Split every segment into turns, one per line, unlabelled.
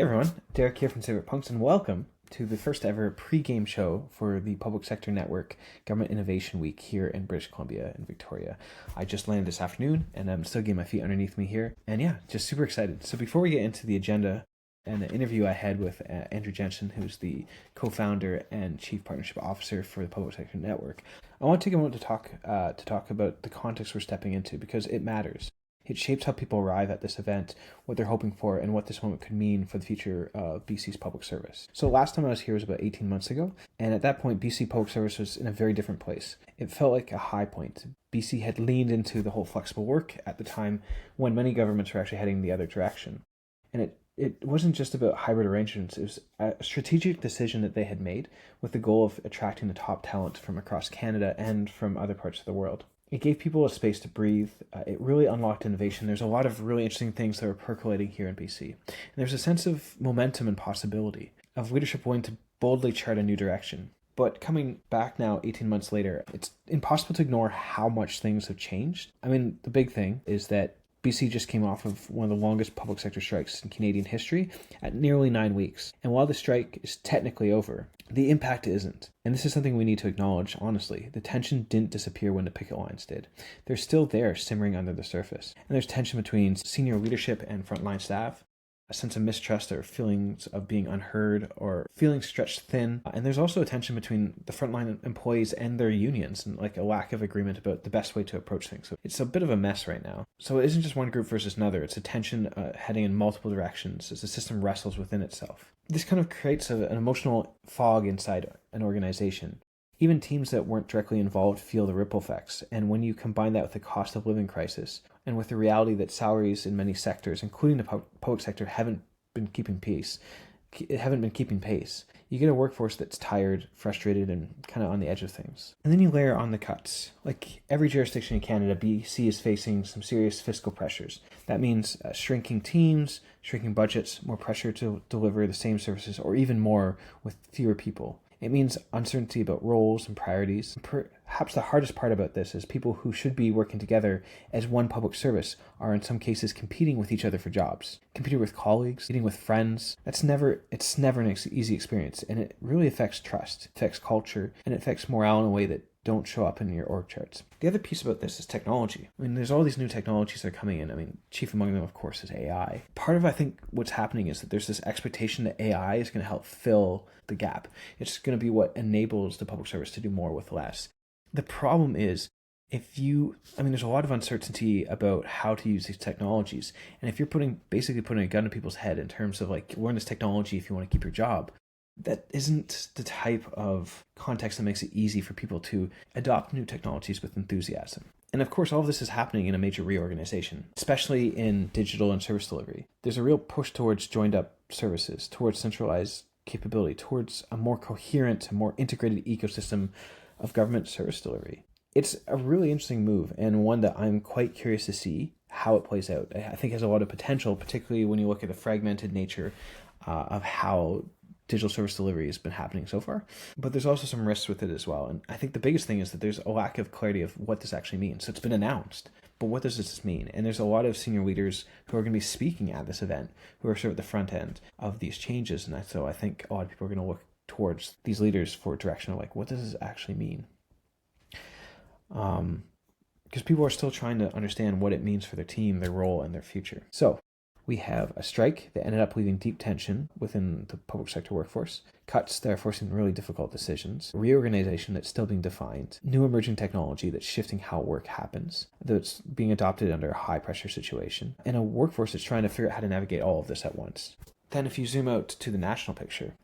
everyone, Derek here from Cyberpunks, and welcome to the first ever pre-game show for the Public Sector Network Government Innovation Week here in British Columbia and Victoria. I just landed this afternoon, and I'm still getting my feet underneath me here, and yeah, just super excited. So before we get into the agenda and the interview I had with Andrew Jensen, who's the co-founder and chief partnership officer for the Public Sector Network, I want to take a moment to talk about the context we're stepping into, because it matters. It shapes how people arrive at this event, what they're hoping for, and what this moment could mean for the future of BC's public service. So last time I was here was about 18 months ago, and at that point, BC public service was in a very different place. It felt like a high point. BC had leaned into the whole flexible work at the time when many governments were actually heading the other direction. And it wasn't just about hybrid arrangements. It was a strategic decision that they had made with the goal of attracting the top talent from across Canada and from other parts of the world. It gave people a space to breathe. It really unlocked innovation. There's a lot of really interesting things that are percolating here in BC. And there's a sense of momentum and possibility, of leadership willing to boldly chart a new direction. But coming back now 18 months later, it's impossible to ignore how much things have changed. I mean, the big thing is that BC just came off of one of the longest public sector strikes in Canadian history at nearly 9 weeks. And while the strike is technically over, the impact isn't. And this is something we need to acknowledge, honestly. The tension didn't disappear when the picket lines did. They're still there, simmering under the surface. And there's tension between senior leadership and frontline staff, a sense of mistrust or feelings of being unheard or feeling stretched thin. And there's also a tension between the frontline employees and their unions, and like a lack of agreement about the best way to approach things. So it's a bit of a mess right now. So it isn't just one group versus another. It's a tension heading in multiple directions as the system wrestles within itself. This kind of creates an emotional fog inside an organization. Even teams that weren't directly involved feel the ripple effects. And when you combine that with the cost of living crisis and with the reality that salaries in many sectors, including the public sector, haven't been keeping pace, you get a workforce that's tired, frustrated, and kind of on the edge of things. And then you layer on the cuts. Like every jurisdiction in Canada, BC is facing some serious fiscal pressures. That means shrinking teams, shrinking budgets, more pressure to deliver the same services, or even more with fewer people. It means uncertainty about roles and priorities. Perhaps the hardest part about this is people who should be working together as one public service are in some cases competing with each other for jobs, competing with colleagues, meeting with friends. It's never an easy experience, and it really affects trust, affects culture, and it affects morale in a way that don't show up in your org charts. The other piece about this is technology. I mean, there's all these new technologies that are coming in. I mean, chief among them, of course, is AI. Part of, I think, what's happening is that there's this expectation that AI is going to help fill the gap. It's going to be what enables the public service to do more with less. The problem is, there's a lot of uncertainty about how to use these technologies. And if you're basically putting a gun to people's head in terms of like, learn this technology if you want to keep your job, that isn't the type of context that makes it easy for people to adopt new technologies with enthusiasm. And of course, all of this is happening in a major reorganization, especially in digital and service delivery. There's a real push towards joined up services, towards centralized capability, towards a more coherent, more integrated ecosystem of government service delivery. It's a really interesting move, and one that I'm quite curious to see how it plays out. I think it has a lot of potential, particularly when you look at the fragmented nature of how digital service delivery has been happening so far. But there's also some risks with it as well. And I think the biggest thing is that there's a lack of clarity of what this actually means. So it's been announced, but what does this mean? And there's a lot of senior leaders who are going to be speaking at this event who are sort of at the front end of these changes. And so I think a lot of people are going to look towards these leaders for direction of like, what does this actually mean? Because people are still trying to understand what it means for their team, their role, and their future. So we have a strike that ended up leaving deep tension within the public sector workforce, cuts that are forcing really difficult decisions, reorganization that's still being defined, new emerging technology that's shifting how work happens, that's being adopted under a high pressure situation, and a workforce that's trying to figure out how to navigate all of this at once. Then if you zoom out to the national picture,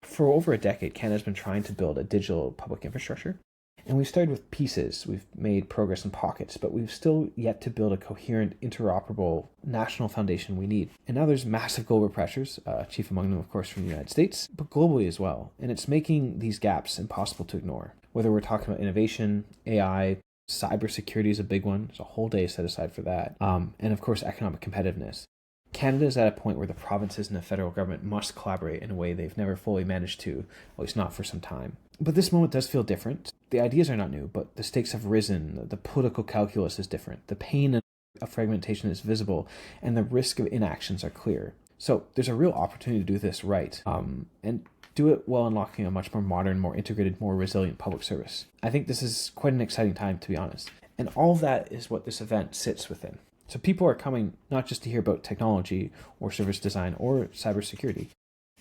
for over a decade, Canada's been trying to build a digital public infrastructure. And we've started with pieces, we've made progress in pockets, but we've still yet to build a coherent, interoperable national foundation we need. And now there's massive global pressures, chief among them, of course, from the United States, but globally as well. And it's making these gaps impossible to ignore. Whether we're talking about innovation, AI, cybersecurity is a big one. There's a whole day set aside for that. And of course, economic competitiveness. Canada is at a point where the provinces and the federal government must collaborate in a way they've never fully managed to, at least not for some time. But this moment does feel different. The ideas are not new, but the stakes have risen. The political calculus is different. The pain of fragmentation is visible, and the risk of inactions are clear. So there's a real opportunity to do this right, and do it while unlocking a much more modern, more integrated, more resilient public service. I think this is quite an exciting time, to be honest. And all of that is what this event sits within. So people are coming not just to hear about technology or service design or cybersecurity.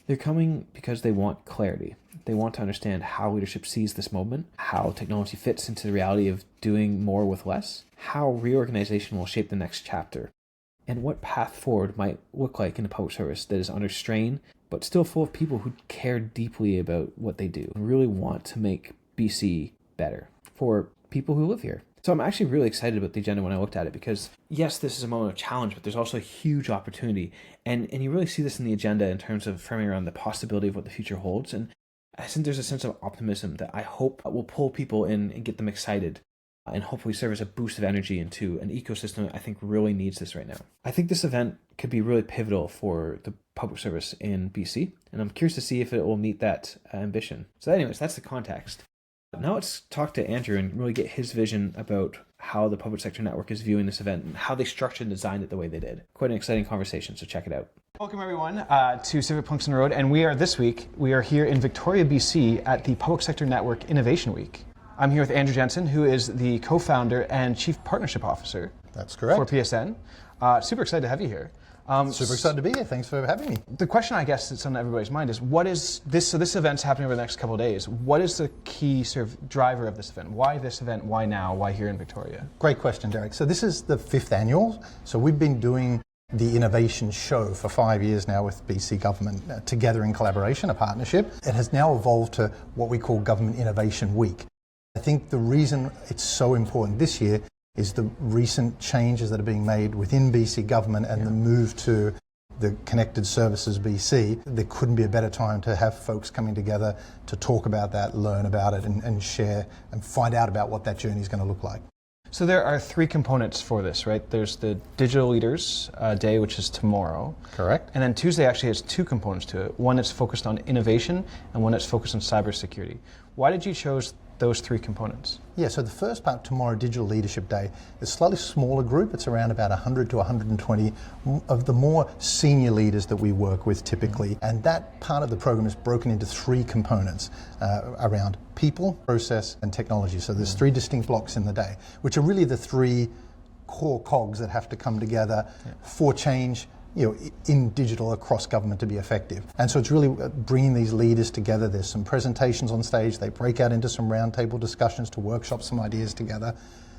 They're coming because they want clarity. They want to understand how leadership sees this moment, how technology fits into the reality of doing more with less, how reorganization will shape the next chapter, and what path forward might look like in a public service that is under strain, but still full of people who care deeply about what they do and really want to make BC better for people who live here. So I'm actually really excited about the agenda when I looked at it because, yes, this is a moment of challenge, but there's also a huge opportunity. And you really see this in the agenda in terms of framing around the possibility of what the future holds. And I think there's a sense of optimism that I hope will pull people in and get them excited and hopefully serve as a boost of energy into an ecosystem that I think really needs this right now. I think this event could be really pivotal for the public service in BC, and I'm curious to see if it will meet that ambition. So anyways, that's the context. Now let's talk to Andrew and really get his vision about how the public sector network is viewing this event and how they structured and designed it the way they did. Quite an exciting conversation, so check it out.
Welcome everyone to Civic Punxsutawney Road, and this week, we are here in Victoria, BC at the Public Sector Network Innovation Week. I'm here with Andrew Jensen, who is the co-founder and chief partnership officer.
That's correct.
For PSN. Super excited to have you here.
Super excited to be here. Thanks for having me.
The question I guess that's on everybody's mind is, what is this? So this event's happening over the next couple of days. What is the key sort of driver of this event? Why this event? Why now? Why here in Victoria?
Great question, Derek. So this is the 5th annual. So we've been doing the innovation show for 5 years now with BC government together in collaboration, a partnership. It has now evolved to what we call Government Innovation Week. I think the reason it's so important this year is the recent changes that are being made within BC government and the move to the Connected Services BC. There couldn't be a better time to have folks coming together to talk about that, learn about it, and share and find out about what that journey is going to look like.
So there are 3 components for this, right? There's the Digital Leaders Day, which is tomorrow.
Correct.
And then Tuesday actually has 2 components to it. One that's focused on innovation and one that's focused on cybersecurity. Why did you choose those 3 components?
Yeah, so the first part, tomorrow, Digital Leadership Day, is a slightly smaller group. It's around about 100 to 120 of the more senior leaders that we work with typically. And that part of the program is broken into 3 components around people, process, and technology. So there's 3 distinct blocks in the day, which are really the 3 core cogs that have to come together for change, in digital across government to be effective. And so it's really bringing these leaders together. There's some presentations on stage. They break out into some roundtable discussions to workshop some ideas together.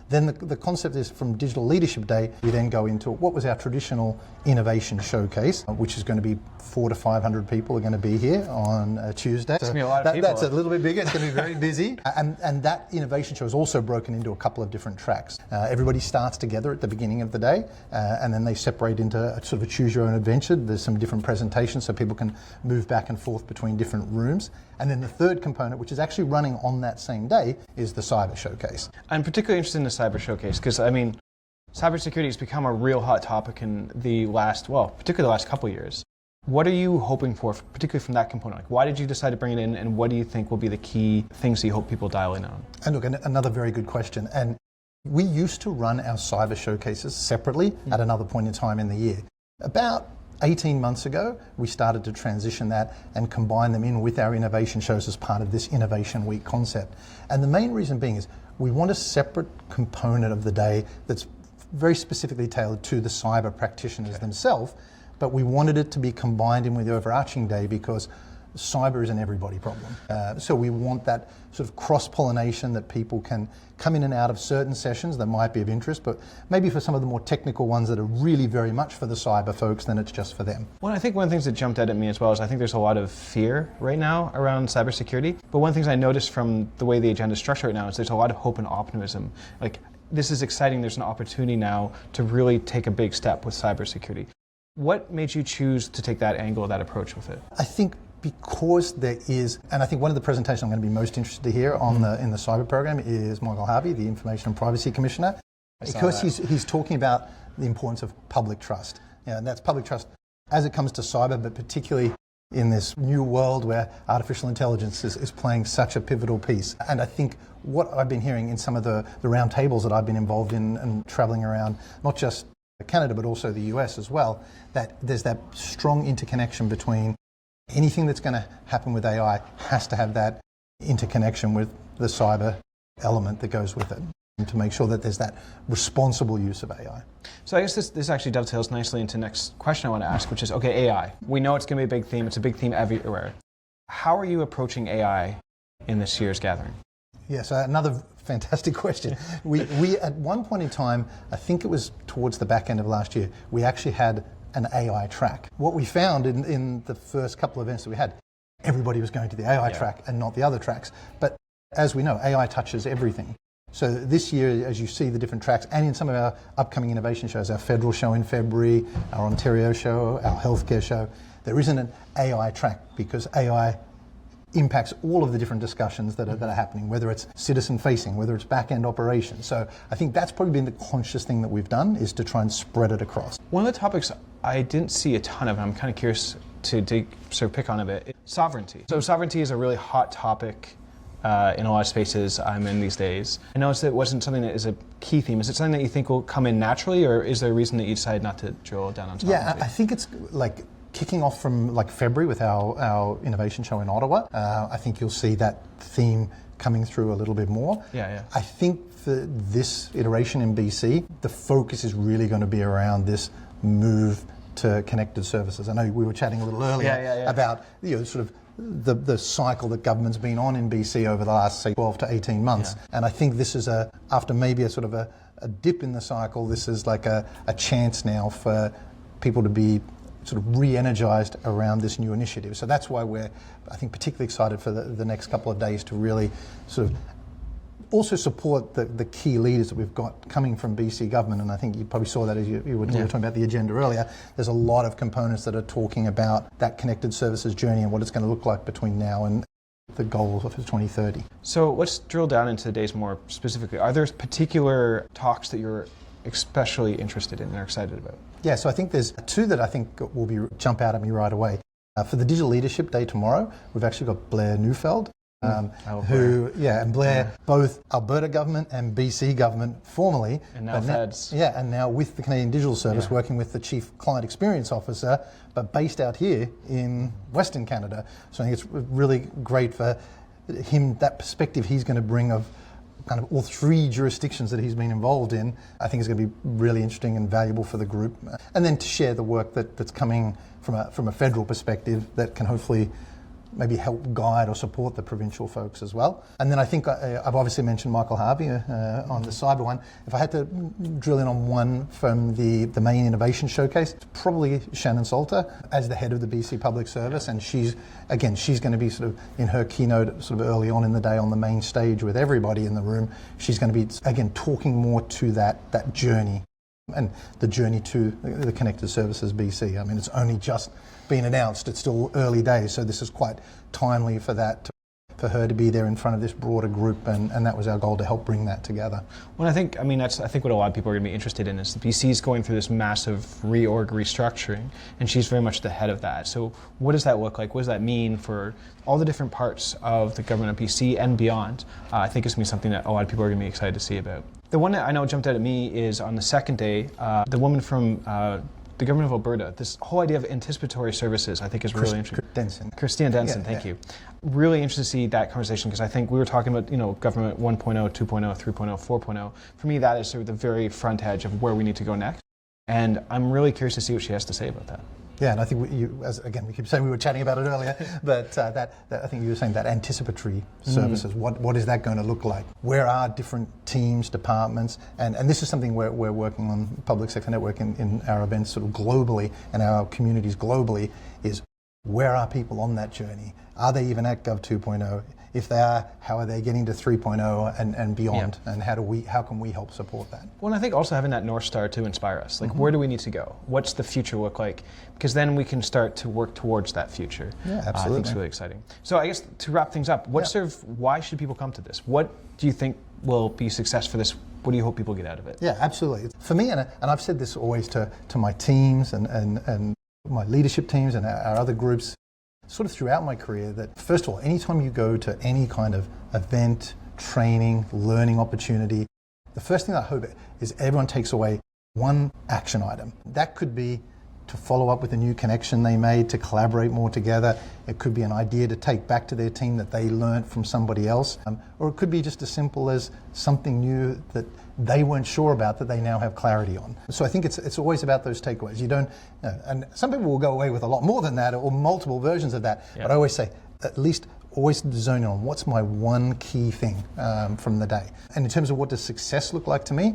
Then the concept is from Digital Leadership Day, we then go into what was our traditional innovation showcase, which is going to be 400 to 500 people are going to be here on Tuesday.
That's going to be a lot of people.
That's a little bit bigger. It's going to be very busy. And that innovation show is also broken into a couple of different tracks. Everybody starts together at the beginning of the day, and then they separate into sort of a choose your own adventure. There's some different presentations so people can move back and forth between different rooms. And then the third component, which is actually running on that same day, is the cyber showcase.
I'm particularly interested in the cyber showcase because, cybersecurity has become a real hot topic in particularly the last couple of years. What are you hoping for, particularly from that component? Like, why did you decide to bring it in, and what do you think will be the key things that you hope people dial in on?
And look, another very good question. And we used to run our cyber showcases separately at another point in time in the year. About 18 months ago, we started to transition that and combine them in with our innovation shows as part of this Innovation Week concept. And the main reason being is we want a separate component of the day that's very specifically tailored to the cyber practitioners themselves, but we wanted it to be combined in with the overarching day because cyber is an everybody problem. So we want that sort of cross-pollination that people can come in and out of certain sessions that might be of interest, but maybe for some of the more technical ones that are really very much for the cyber folks, then it's just for them.
Well, I think one of the things that jumped out at me as well is I think there's a lot of fear right now around cybersecurity. But one of the things I noticed from the way the agenda is structured right now is there's a lot of hope and optimism. Like, this is exciting. There's an opportunity now to really take a big step with cybersecurity. What made you choose to take that angle, that approach with it?
I think because there is, and I think one of the presentations I'm going to be most interested to hear in the cyber program is Michael Harvey, the Information and Privacy Commissioner, because he's talking about the importance of public trust. And that's public trust as it comes to cyber, but particularly in this new world where artificial intelligence is playing such a pivotal piece. And I think what I've been hearing in some of the round tables that I've been involved in and traveling around, not just Canada, but also the US as well, that there's that strong interconnection between anything that's going to happen with AI has to have that interconnection with the cyber element that goes with it, and to make sure that there's that responsible use of AI.
So I guess this actually dovetails nicely into the next question I want to ask, which is, okay, AI. We know it's going to be a big theme. It's a big theme everywhere. How are you approaching AI in this year's gathering?
Yes, another fantastic question. We at one point in time, I think it was towards the back end of last year, we actually had an AI track. What we found in the first couple of events that we had, everybody was going to the AI track and not the other tracks. But as we know, AI touches everything. So this year, as you see the different tracks, and in some of our upcoming innovation shows, our federal show in February, our Ontario show, our healthcare show, there isn't an AI track because AI impacts all of the different discussions that are happening, whether it's citizen facing, whether it's back end operations. So I think that's probably been the conscious thing that we've done, is to try and spread it across.
One of the topics I didn't see a ton of, and I'm kind of curious to sort of pick on a bit, is sovereignty. So sovereignty is a really hot topic in a lot of spaces I'm in these days. I noticed that it wasn't something that is a key theme. Is it something that you think will come in naturally, or is there a reason that you decided not to drill down on sovereignty?
Yeah, I think it's like kicking off from like February with our innovation show in Ottawa. I think you'll see that theme coming through a little bit more.
Yeah.
I think for this iteration in BC, the focus is really going to be around this move to connected services. I know we were chatting a little earlier about sort of the cycle that government's been on in BC over the last, say, 12 to 18 months. Yeah. And I think this is after maybe a sort of a dip in the cycle, this is like a chance now for people to be sort of re-energized around this new initiative. So that's why we're, I think, particularly excited for the next couple of days to really sort of also support the key leaders that we've got coming from BC government. And I think you probably saw that as you were talking about the agenda earlier. There's a lot of components that are talking about that connected services journey and what it's going to look like between now and the goals of 2030.
So let's drill down into the days more specifically. Are there particular talks that you're especially interested in and are excited about?
Yeah, so I think there's two that I think will jump out at me right away. For the Digital Leadership Day tomorrow, we've actually got Blair Neufeld, and Blair, both Alberta government and BC government formally,
and now feds.
And now with the Canadian Digital Service, working with the Chief Client Experience Officer, but based out here in Western Canada. So I think it's really great for him, that perspective he's going to bring of kind of all three jurisdictions that he's been involved in. I think is going to be really interesting and valuable for the group. And then to share the work that's coming from a federal perspective that can hopefully maybe help guide or support the provincial folks as well. And then I think I've obviously mentioned Michael Harvey on the cyber one. If I had to drill in on one from the main innovation showcase, it's probably Shannon Salter as the head of the BC Public Service, and she's going to be sort of in her keynote sort of early on in the day on the main stage with everybody in the room. She's going to be again talking more to that journey and the journey to the Connected Services BC. I mean, it's only just been announced. It's still early days, so this is quite timely for that, for her to be there in front of this broader group, and that was our goal, to help bring that together.
Well, I think what a lot of people are going to be interested in is the BC is going through this massive reorg restructuring, and she's very much the head of that. So what does that look like? What does that mean for all the different parts of the government of BC and beyond? I think it's going to be something that a lot of people are going to be excited to see about. The one that I know jumped out at me is on the second day, the woman from the government of Alberta. This whole idea of anticipatory services, I think, is really interesting. Christina Denson, thank you. Really interested to see that conversation, because I think we were talking about government 1.0, 2.0, 3.0, 4.0. For me, that is sort of the very front edge of where we need to go next, and I'm really curious to see what she has to say about that.
Yeah, and I think we keep saying we were chatting about it earlier, but that I think you were saying that anticipatory services. What is that going to look like? Where are different teams, departments, and this is something we're working on Public Sector Network in our events sort of globally and our communities globally, is where are people on that journey? Are they even at Gov 2.0? If they are, how are they getting to 3.0 and beyond? Yeah. And how can we help support that?
Well, and I think also having that North Star to inspire us. Like, where do we need to go? What's the future look like? Because then we can start to work towards that future.
Yeah, absolutely.
I think it's really exciting. So I guess to wrap things up, why should people come to this? What do you think will be success for this? What do you hope people get out of it?
Yeah, absolutely. For me, and I've said this always to my teams and my leadership teams and our other groups, sort of throughout my career, that first of all, anytime you go to any kind of event, training, learning opportunity, the first thing I hope is everyone takes away one action item. That could be to follow up with a new connection they made, to collaborate more together. It could be an idea to take back to their team that they learned from somebody else. Or it could be just as simple as something new that they weren't sure about that they now have clarity on. So I think it's always about those takeaways. You don't, and some people will go away with a lot more than that or multiple versions of that.
Yeah.
But I always say, at least always zone in on what's my one key thing from the day. And in terms of what does success look like to me,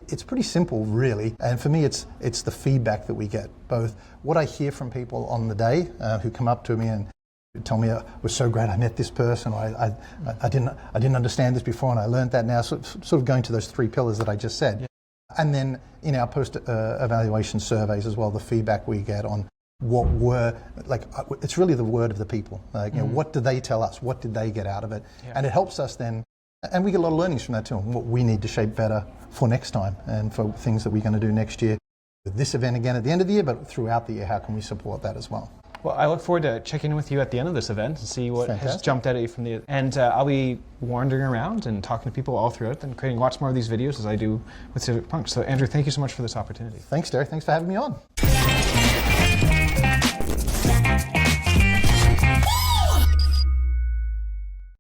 it's pretty simple really. And for me, it's the feedback that we get, both what I hear from people on the day who come up to me and tell me it was so great, I met this person, or I didn't understand this before and I learned that now. So, sort of going to those three pillars that I just said. Yeah. And then in our post-evaluation surveys as well, the feedback we get on what were, like, it's really the word of the people. Like, you know, what do they tell us? What did they get out of it? Yeah. And it helps us then, and we get a lot of learnings from that too, what we need to shape better for next time and for things that we're going to do next year. With this event again at the end of the year, but throughout the year, how can we support that as well?
Well, I look forward to checking in with you at the end of this event and see what has jumped out at you from the. And I'll be wandering around and talking to people all throughout and creating lots more of these videos as I do with Civic Punk. So, Andrew, thank you so much for this opportunity.
Thanks, Derek. Thanks for having me on.